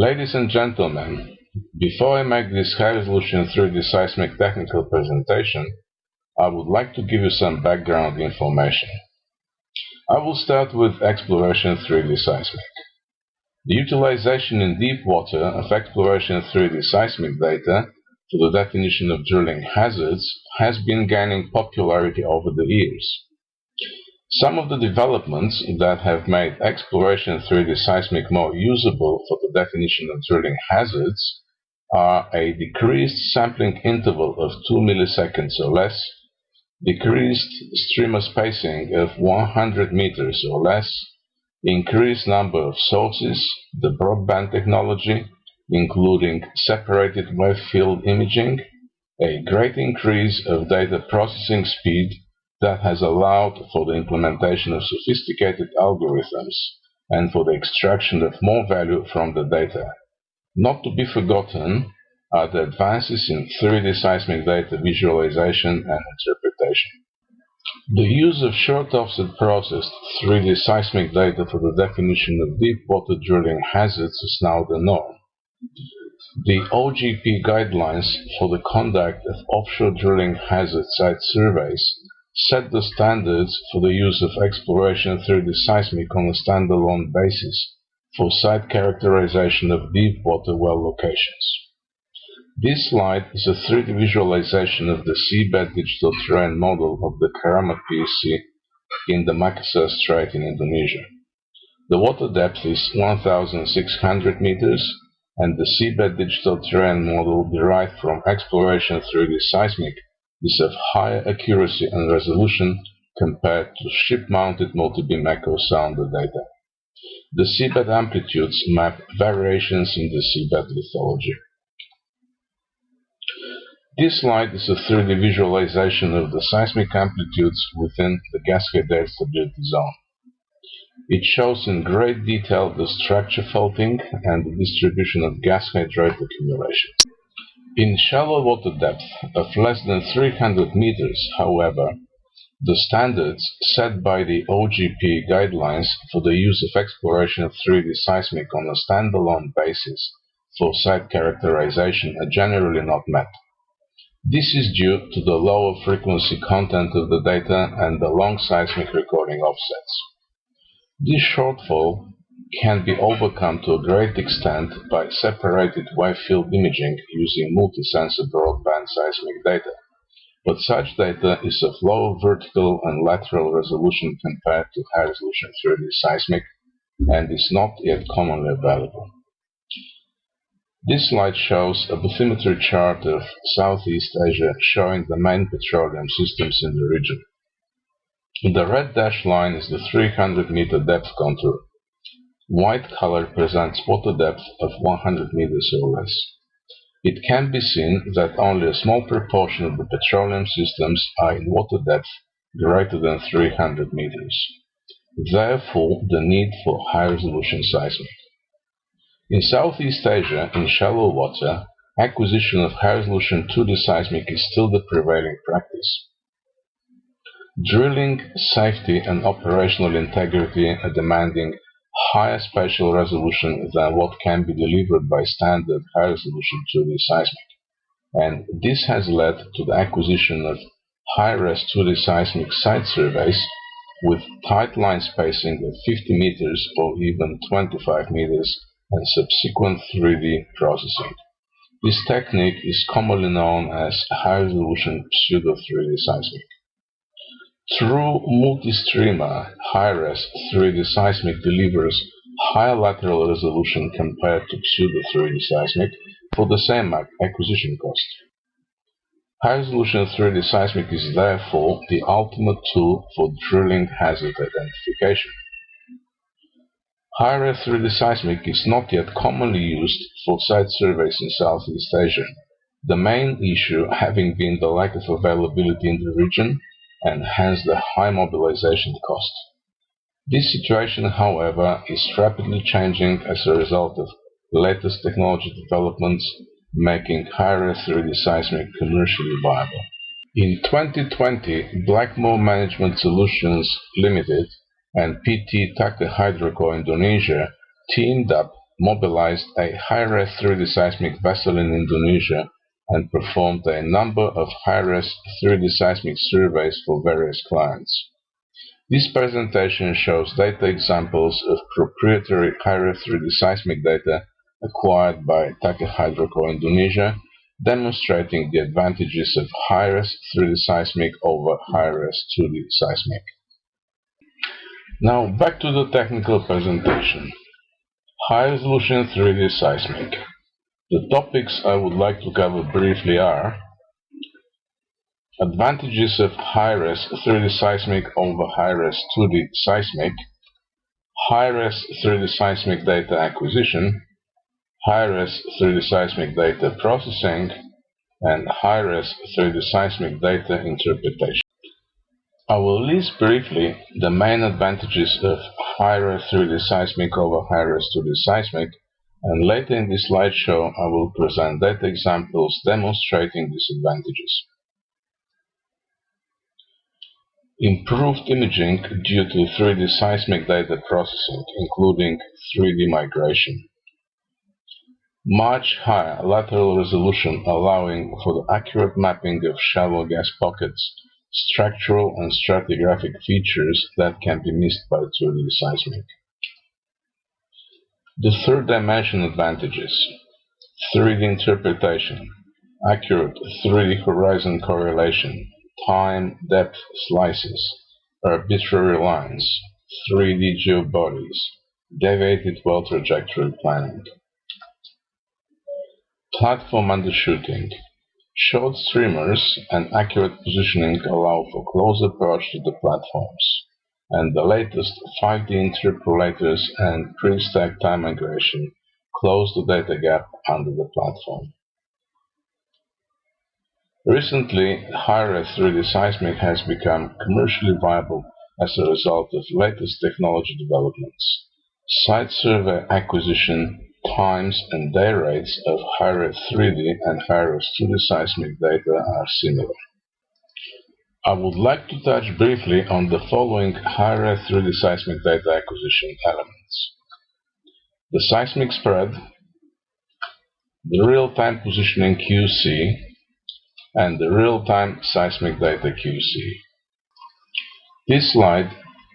Ladies and gentlemen, before I make this high-resolution 3D seismic technical presentation, I would like to give you some background information. I will start with exploration 3D seismic. The utilization in deep water of exploration 3D seismic data for the definition of drilling hazards has been gaining popularity over the years. Some of the developments that have made exploration 3D seismic more usable for the definition of drilling hazards are a decreased sampling interval of 2 milliseconds or less, decreased streamer spacing of 100 meters or less, increased number of sources, the broadband technology, including separated wave field imaging, a great increase of data processing speed that has allowed for the implementation of sophisticated algorithms and for the extraction of more value from the data. Not to be forgotten are the advances in 3D seismic data visualization and interpretation. The use of short offset processed 3D seismic data for the definition of deep water drilling hazards is now the norm. The OGP guidelines for the conduct of offshore drilling hazard site surveys set the standards for the use of exploration 3D seismic on a standalone basis for site characterization of deep water well locations. This slide is a 3D visualization of the seabed digital terrain model of the Keramat PSC in the Makassar Strait in Indonesia. The water depth is 1,600 meters, and the seabed digital terrain model derived from exploration 3D seismic is of higher accuracy and resolution compared to ship-mounted multi-beam echo sounder data. The seabed amplitudes map variations in the seabed lithology. This slide is a 3D visualization of the seismic amplitudes within the Gasquet stability zone. It shows in great detail the structure faulting and the distribution of gas hydrate accumulation. In shallow water depth of less than 300 meters, however, the standards set by the OGP guidelines for the use of exploration of 3D seismic on a standalone basis for site characterization are generally not met. This is due to the lower frequency content of the data and the long seismic recording offsets. This shortfall can be overcome to a great extent by separated wave field imaging using multi-sensor broadband seismic data, but such data is of lower vertical and lateral resolution compared to high-resolution 3D seismic and is not yet commonly available. This slide shows a bathymetry chart of Southeast Asia showing the main petroleum systems in the region. The red dashed line is the 300-meter depth contour. White color presents water depth of 100 meters or less. It can be seen that only a small proportion of the petroleum systems are in water depth greater than 300 meters. Therefore, the need for high-resolution seismic. In Southeast Asia, in shallow water, acquisition of high-resolution 2D seismic is still the prevailing practice. Drilling, safety, and operational integrity are demanding higher spatial resolution than what can be delivered by standard high-resolution 2D seismic, and this has led to the acquisition of high-res 2D seismic site surveys with tight line spacing of 50 meters or even 25 meters and subsequent 3D processing. This technique is commonly known as high-resolution pseudo-3D seismic. True multi-streamer high-res 3D seismic delivers higher lateral resolution compared to pseudo-3D seismic for the same acquisition cost. High-resolution 3D seismic is therefore the ultimate tool for drilling hazard identification. High-res 3D seismic is not yet commonly used for site surveys in Southeast Asia, the main issue having been the lack of availability in the region and hence the high mobilization cost. This situation, however, is rapidly changing as a result of latest technology developments making high-res 3D seismic commercially viable. In 2020, Blackmore Management Solutions Limited and PT Taka Hydroco Indonesia teamed up mobilized a high-res 3D seismic vessel in Indonesia and performed a number of high-res 3D seismic surveys for various clients. This presentation shows data examples of proprietary high-res 3D seismic data acquired by Taka Hydroco Indonesia, demonstrating the advantages of high-res 3D seismic over high-res 2D seismic. Now back to the technical presentation. High-resolution 3D seismic. The topics I would like to cover briefly are advantages of high-res 3D seismic over high-res 2D seismic, high-res 3D seismic data acquisition, high-res 3D seismic data processing, and high-res 3D seismic data interpretation. I will list briefly the main advantages of high-res 3D seismic over high-res 2D seismic, and later in this slideshow I will present data examples demonstrating these advantages. Improved imaging due to 3D seismic data processing, including 3D migration. Much higher lateral resolution, allowing for the accurate mapping of shallow gas pockets, structural and stratigraphic features that can be missed by 2D seismic. The third dimension advantages: 3D interpretation, accurate 3D horizon correlation, time depth slices, arbitrary lines, 3D geobodies, deviated well trajectory planning. Platform undershooting. Short streamers and accurate positioning allow for close approach to the platforms, and the latest 5D interpolators and pre-stack time migration close the data gap under the platform. Recently, high-res 3D seismic has become commercially viable as a result of latest technology developments. Site survey acquisition times and day rates of high-res 3D and high-res 2D seismic data are similar. I would like to touch briefly on the following high-res 3D seismic data acquisition elements: the seismic spread, the real-time positioning QC, and the real-time seismic data QC. This slide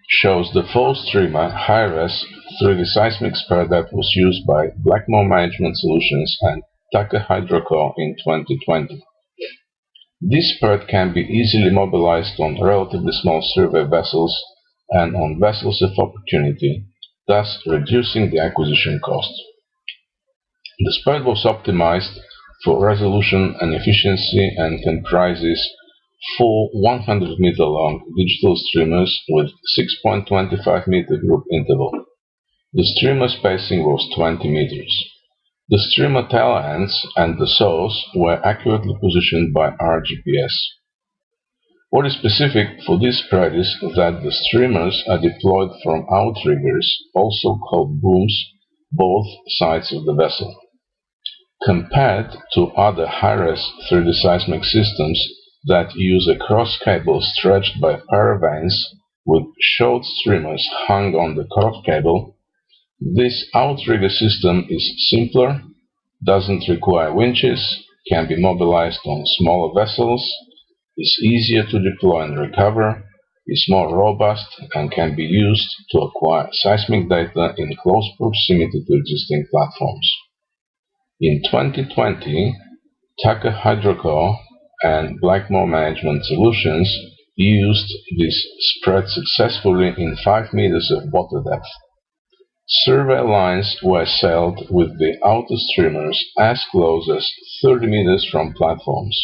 shows the full streamer high-res 3D seismic spread that was used by Blackmore Management Solutions and Taka Hydroco in 2020. This spread can be easily mobilized on relatively small survey vessels and on vessels of opportunity, thus reducing the acquisition cost. The spread was optimized for resolution and efficiency and comprises 4 100-meter long digital streamers with 6.25-meter group interval. The streamer spacing was 20 meters. The streamer tail ends and the source were accurately positioned by RGPS. What is specific for this spread is that the streamers are deployed from outriggers, also called booms, both sides of the vessel. Compared to other high-res 3D seismic systems that use a cross cable stretched by paravangs with short streamers hung on the curved cable, this outrigger system is simpler, doesn't require winches, can be mobilized on smaller vessels, is easier to deploy and recover, is more robust, and can be used to acquire seismic data in close proximity to existing platforms. In 2020, Taka Hydroco and Blackmore Management Solutions used this spread successfully in 5 meters of water depth. Survey lines were sailed with the outer streamers as close as 30 meters from platforms.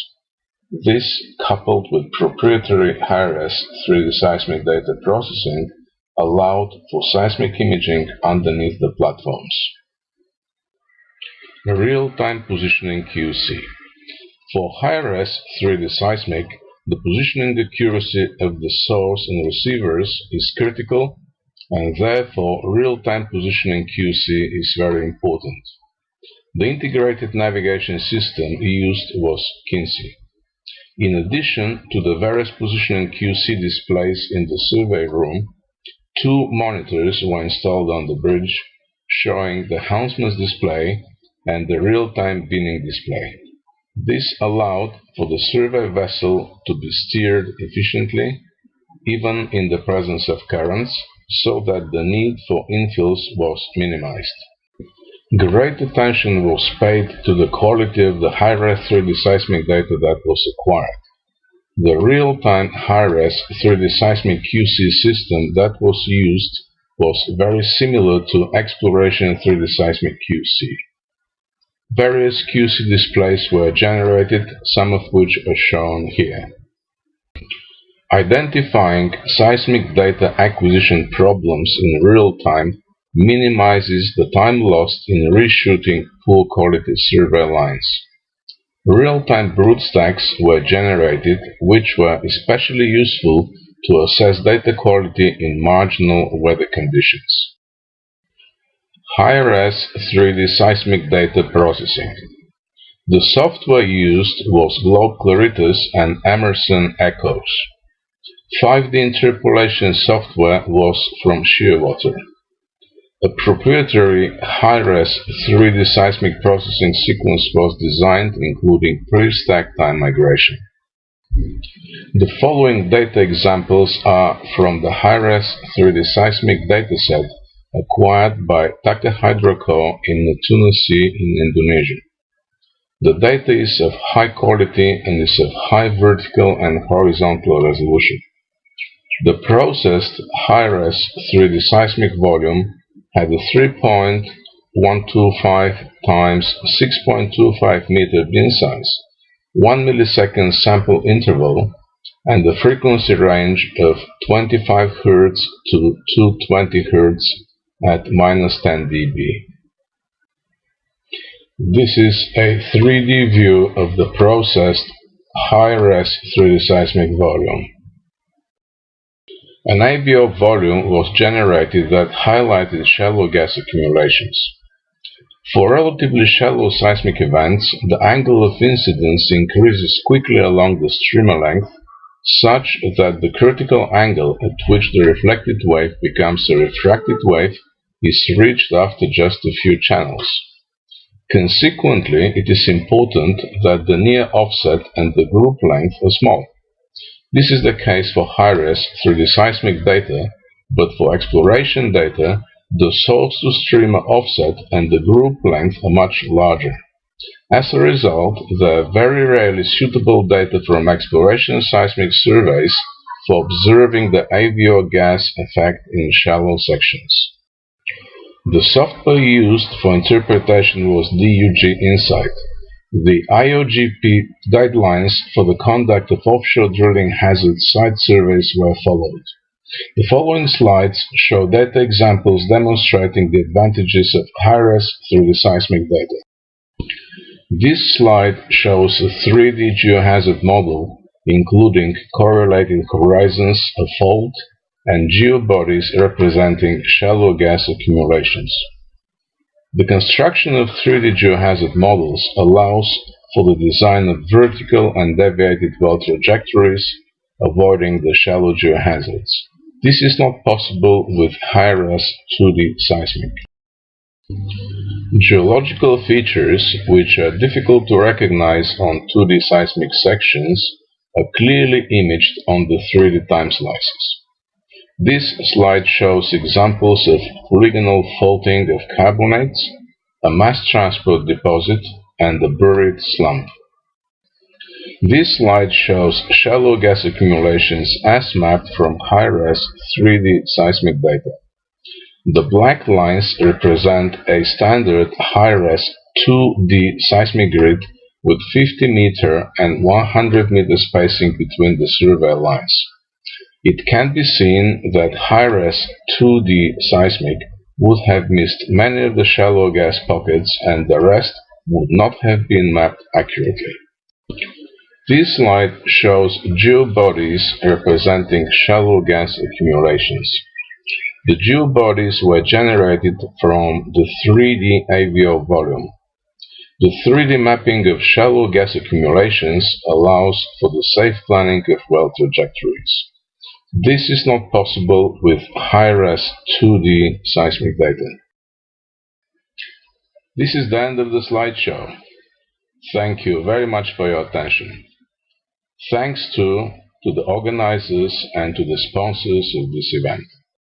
This, coupled with proprietary high-res 3D seismic data processing, allowed for seismic imaging underneath the platforms. Real-time positioning QC. For high-res 3D seismic, the positioning accuracy of the source and receivers is critical, and therefore real-time positioning QC is very important. The integrated navigation system used was Kinsey. In addition to the various positioning QC displays in the survey room, 2 monitors were installed on the bridge, showing the helmsman's display and the real-time binning display. This allowed for the survey vessel to be steered efficiently, even in the presence of currents, so that the need for infills was minimized. Great attention was paid to the quality of the high-res 3D seismic data that was acquired. The real-time high-res 3D seismic QC system that was used was very similar to exploration 3D seismic QC. Various QC displays were generated, some of which are shown here. Identifying seismic data acquisition problems in real time minimizes the time lost in reshooting poor quality survey lines. Real-time brood stacks were generated, which were especially useful to assess data quality in marginal weather conditions. High-res 3D seismic data processing. The software used was Globe Claritas and Emerson Echoes. 5D interpolation software was from Shearwater. A proprietary high-res 3D seismic processing sequence was designed, including pre-stack time migration. The following data examples are from the high-res 3D seismic dataset acquired by Taka Hydroco in Natuna Sea in Indonesia. The data is of high quality and is of high vertical and horizontal resolution. The processed high-res 3D seismic volume had a 3.125 times 6.25 meter bin size, 1 millisecond sample interval, and a frequency range of 25 Hz to 220 Hz at -10 dB. This is a 3D view of the processed high-res 3D seismic volume. An ABO volume was generated that highlighted shallow gas accumulations. For relatively shallow seismic events, the angle of incidence increases quickly along the streamer length, such that the critical angle at which the reflected wave becomes a refracted wave is reached after just a few channels. Consequently, it is important that the near offset and the group length are small. This is the case for high-res 3D seismic data, but for exploration data, the source-to-streamer offset and the group length are much larger. As a result, there are very rarely suitable data from exploration seismic surveys for observing the AVO gas effect in shallow sections. The software used for interpretation was DUG Insight. The IOGP guidelines for the conduct of offshore drilling hazard site surveys were followed. The following slides show data examples demonstrating the advantages of high-res 3D seismic data. This slide shows a 3D geohazard model, including correlated horizons, a fault, and geobodies representing shallow gas accumulations. The construction of 3D geohazard models allows for the design of vertical and deviated well trajectories, avoiding the shallow geohazards. This is not possible with high-res 2D seismic. Geological features, which are difficult to recognize on 2D seismic sections, are clearly imaged on the 3D time slices. This slide shows examples of polygonal faulting of carbonates, a mass transport deposit, and a buried slump. This slide shows shallow gas accumulations as mapped from high-res 3D seismic data. The black lines represent a standard high-res 2D seismic grid with 50-meter and 100-meter spacing between the survey lines. It can be seen that high-res 2D seismic would have missed many of the shallow gas pockets and the rest would not have been mapped accurately. This slide shows geobodies representing shallow gas accumulations. The geobodies were generated from the 3D AVO volume. The 3D mapping of shallow gas accumulations allows for the safe planning of well trajectories. This is not possible with high-res 2D seismic data. This is the end of the slideshow. Thank you very much for your attention. Thanks to the organizers and to the sponsors of this event.